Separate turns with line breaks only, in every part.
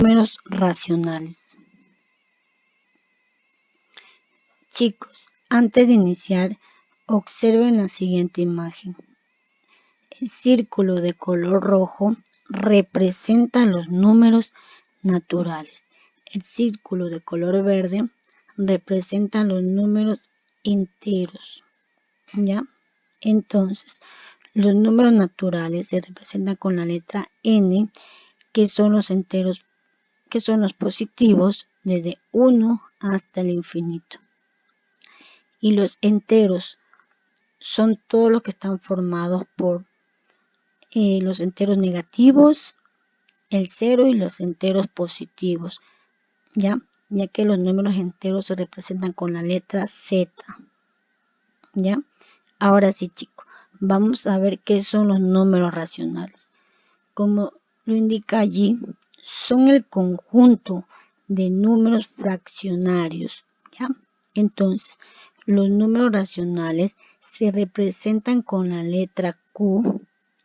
números racionales. Chicos, antes de iniciar, observen la siguiente imagen. El círculo de color rojo representa los números naturales. El círculo de color verde representa los números enteros. ¿Ya? Entonces, los números naturales se representan con la letra N, que son los enteros, que son los positivos desde 1 hasta el infinito. Y los enteros son todos los que están formados por los enteros negativos, el 0 y los enteros positivos, ya que los números enteros se representan con la letra Z. ¿Ya? Ahora sí, chicos, vamos a ver qué son los números racionales. Como lo indica allí, son el conjunto de números fraccionarios, ¿ya? Entonces, los números racionales se representan con la letra Q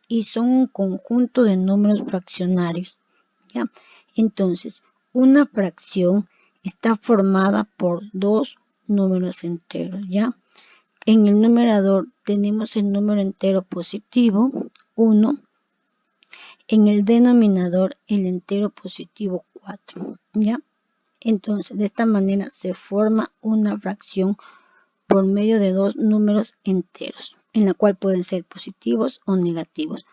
y son un conjunto de números fraccionarios, ¿ya? Entonces, una fracción está formada por dos números enteros, ¿ya? En el numerador tenemos el número entero positivo, 1. En el denominador, el entero positivo, 4. ¿Ya? Entonces, de esta manera se forma una fracción por medio de dos números enteros, en la cual pueden ser positivos o negativos,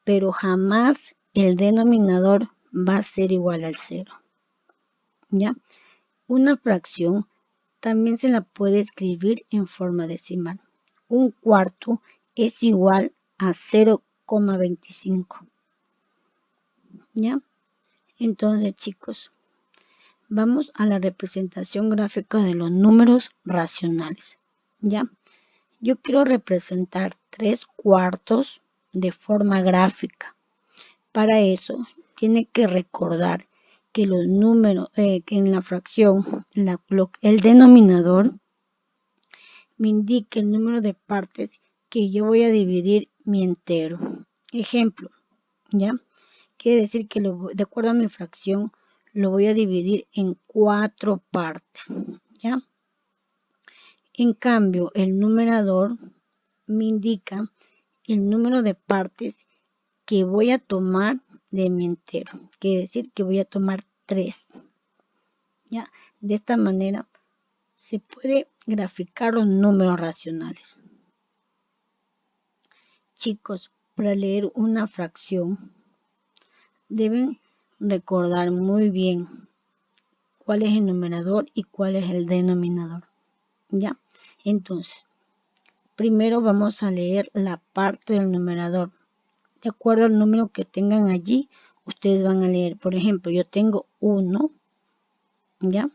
pero jamás el denominador va a ser igual al 0. ¿Ya? Una fracción también se la puede escribir en forma decimal. Un cuarto es igual a 0,25. ¿Ya? Entonces, chicos, vamos a la representación gráfica de los números racionales. ¿Ya? Yo quiero representar 3/4 de forma gráfica. Para eso, tiene que recordar que los números, que en la fracción, el denominador me indica el número de partes que yo voy a dividir mi entero. Ejemplo, ¿ya? Quiere decir que de acuerdo a mi fracción, lo voy a dividir en 4 partes, ¿ya? En cambio, el numerador me indica el número de partes que voy a tomar de mi entero. Quiere decir que voy a tomar 3. ¿Ya? De esta manera se puede graficar los números racionales. Chicos, para leer una fracción deben recordar muy bien cuál es el numerador y cuál es el denominador. ¿Ya? Entonces, primero vamos a leer la parte del numerador. De acuerdo al número que tengan allí, ustedes van a leer. Por ejemplo, yo tengo 1, ¿ya?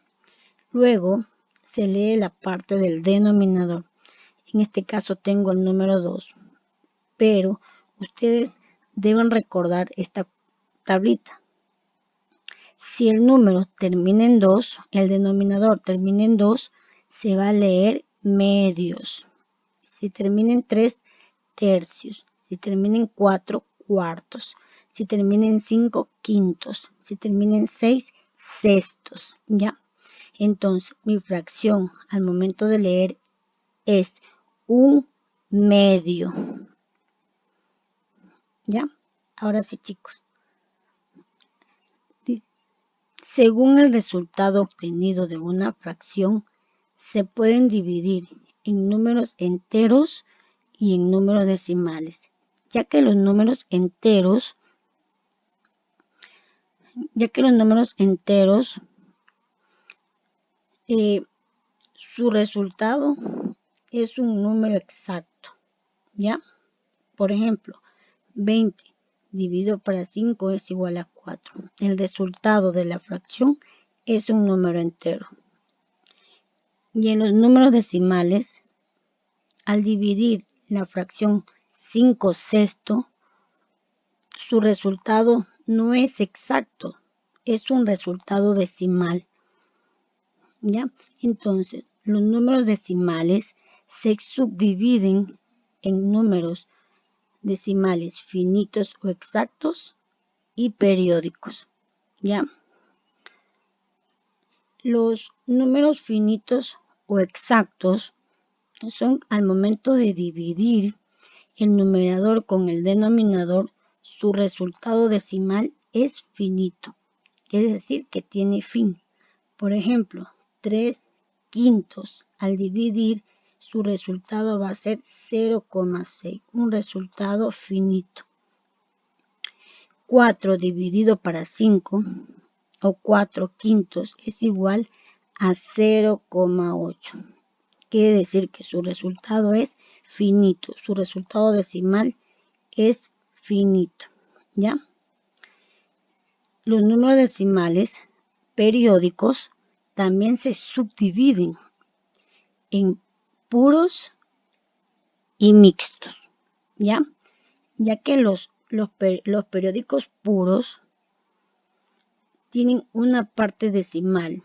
Luego se lee la parte del denominador. En este caso tengo el número 2. Pero ustedes deben recordar esta tablita. Si el número termina en 2, el denominador termina en 2, se va a leer medios. Si termina en 3, tercios. Si termina en 4, cuartos. Si termina en 5, quintos. Si termina en 6, sextos. ¿Ya? Entonces, mi fracción al momento de leer es 1/2. ¿Ya? Ahora sí, chicos. Según el resultado obtenido de una fracción, se pueden dividir en números enteros y en números decimales, ya que los números enteros su resultado es un número exacto, ¿ya? Por ejemplo, 20 dividido para 5 es igual a 4. El resultado de la fracción es un número entero. Y en los números decimales, al dividir la fracción 5/6, su resultado no es exacto, es un resultado decimal. ¿Ya? Entonces, los números decimales se subdividen en números decimales finitos o exactos y periódicos. ¿Ya? Los números finitos o exactos son al momento de dividir el numerador con el denominador, su resultado decimal es finito, es decir, que tiene fin. Por ejemplo, 3/5 al dividir, su resultado va a ser 0,6, un resultado finito. 4 dividido para 5 o 4/5 es igual a 0,8. Quiere decir que su resultado es finito, su resultado decimal es finito, ¿ya? Los números decimales periódicos también se subdividen en puros y mixtos, ¿ya? Ya que los periódicos puros tienen una parte decimal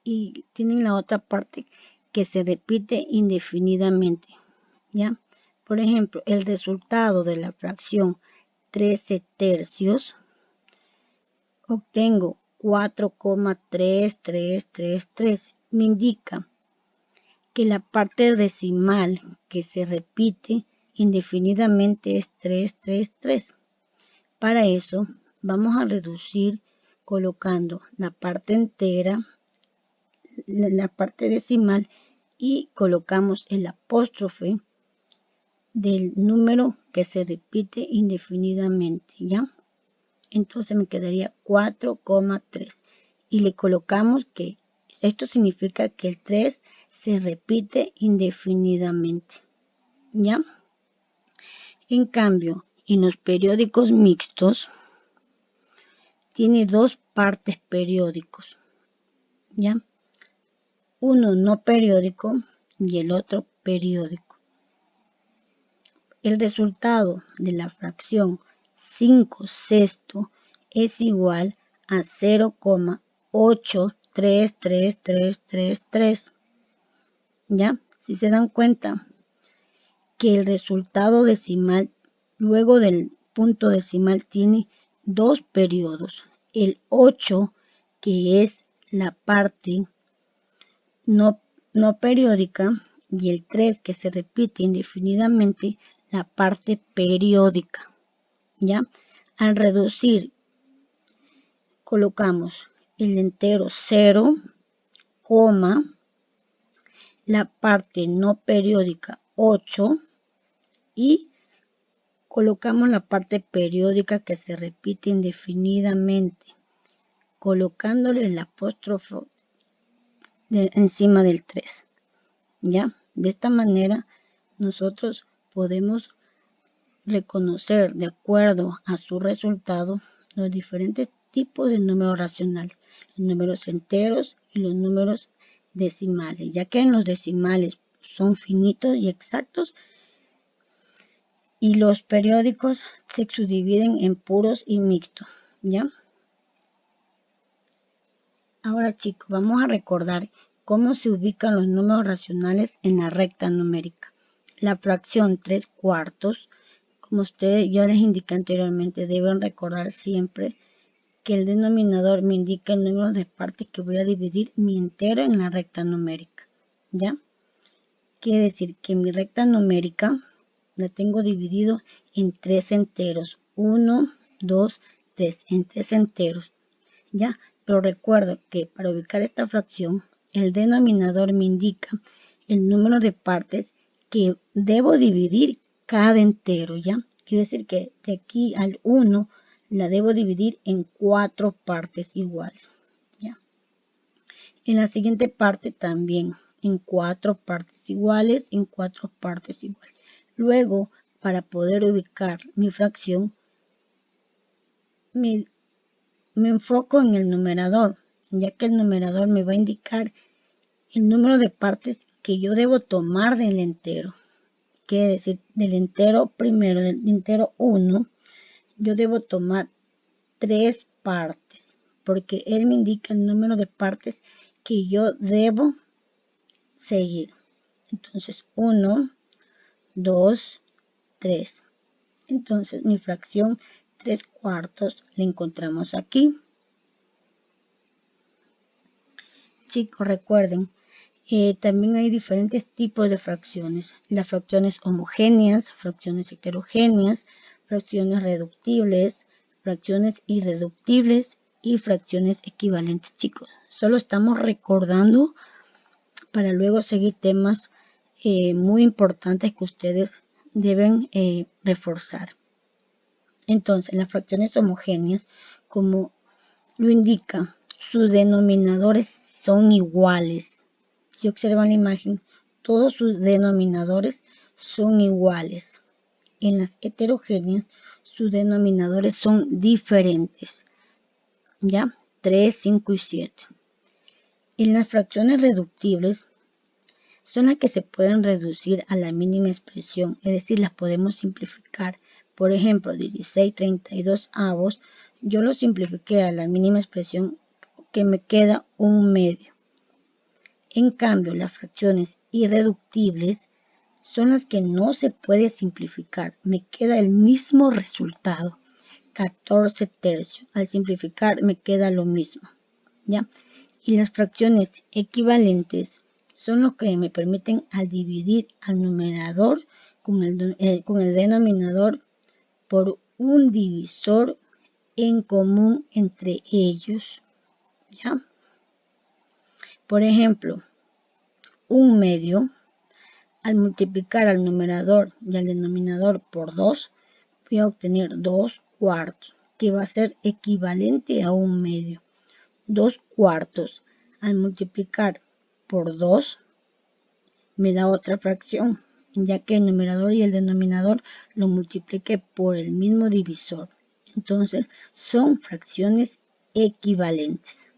y tienen la otra parte que se repite indefinidamente, ¿ya? Por ejemplo, el resultado de la fracción 13/3 obtengo 4,3333. Me indica que la parte decimal que se repite indefinidamente es 333. Para eso vamos a reducir colocando la parte entera, la parte decimal, y colocamos el apóstrofe del número que se repite indefinidamente, ¿ya? Entonces me quedaría 4,3 y le colocamos que esto significa que el 3 se repite indefinidamente, ¿ya? En cambio, en los periódicos mixtos tiene dos partes periódicos, ¿ya? Uno no periódico y el otro periódico. El resultado de la fracción 5/6 es igual a 0,833333. ¿Ya? Si se dan cuenta que el resultado decimal luego del punto decimal tiene dos periodos. El 8, que es la parte no periódica, y el 3, que se repite indefinidamente, la parte periódica, ¿ya? Al reducir, colocamos el entero 0, la parte no periódica 8 y colocamos la parte periódica que se repite indefinidamente, colocándole el apóstrofo encima del 3, ¿ya? De esta manera nosotros podemos reconocer de acuerdo a su resultado los diferentes tipos de números racionales, los números enteros y los números decimales, ya que en los decimales son finitos y exactos y los periódicos se subdividen en puros y mixtos, ¿ya? Ahora, chicos, vamos a recordar cómo se ubican los números racionales en la recta numérica. La fracción 3/4, como yo les indiqué anteriormente, deben recordar siempre que el denominador me indica el número de partes que voy a dividir mi entero en la recta numérica, ¿ya? Quiere decir que mi recta numérica la tengo dividido en 3 enteros, 1, 2, 3, en 3 enteros, ¿ya? Pero recuerdo que para ubicar esta fracción, el denominador me indica el número de partes que debo dividir cada entero, ¿ya? Quiere decir que de aquí al 1 la debo dividir en 4 partes iguales, ¿ya? En la siguiente parte también, en 4 partes iguales, en 4 partes iguales. Luego, para poder ubicar mi fracción, me enfoco en el numerador, ya que el numerador me va a indicar el número de partes que yo debo tomar del entero. Quiere decir, del entero primero, del entero 1, yo debo tomar 3 partes, porque él me indica el número de partes que yo debo seguir. Entonces, 1, 2, 3. Entonces, mi fracción 3/4 la encontramos aquí. Chicos, recuerden, también hay diferentes tipos de fracciones. Las fracciones homogéneas, fracciones heterogéneas, fracciones reductibles, fracciones irreductibles y fracciones equivalentes. Chicos, solo estamos recordando para luego seguir temas muy importantes que ustedes deben reforzar. Entonces, las fracciones homogéneas, como lo indica, sus denominadores son iguales. Si observan la imagen, todos sus denominadores son iguales. En las heterogéneas, sus denominadores son diferentes. ¿Ya? 3, 5 y 7. En las fracciones reductibles, son las que se pueden reducir a la mínima expresión, es decir, las podemos simplificar. Por ejemplo, 16/32, yo lo simplifiqué a la mínima expresión que me queda 1/2. En cambio, las fracciones irreductibles son las que no se puede simplificar. Me queda el mismo resultado, 14/3. Al simplificar me queda lo mismo, ¿ya? Y las fracciones equivalentes son los que me permiten al dividir al numerador con el denominador por un divisor en común entre ellos, ¿ya? Por ejemplo, 1/2, al multiplicar al numerador y al denominador por 2, voy a obtener 2/4, que va a ser equivalente a 1/2. 2/4 al multiplicar por 2 me da otra fracción, ya que el numerador y el denominador lo multipliqué por el mismo divisor. Entonces son fracciones equivalentes.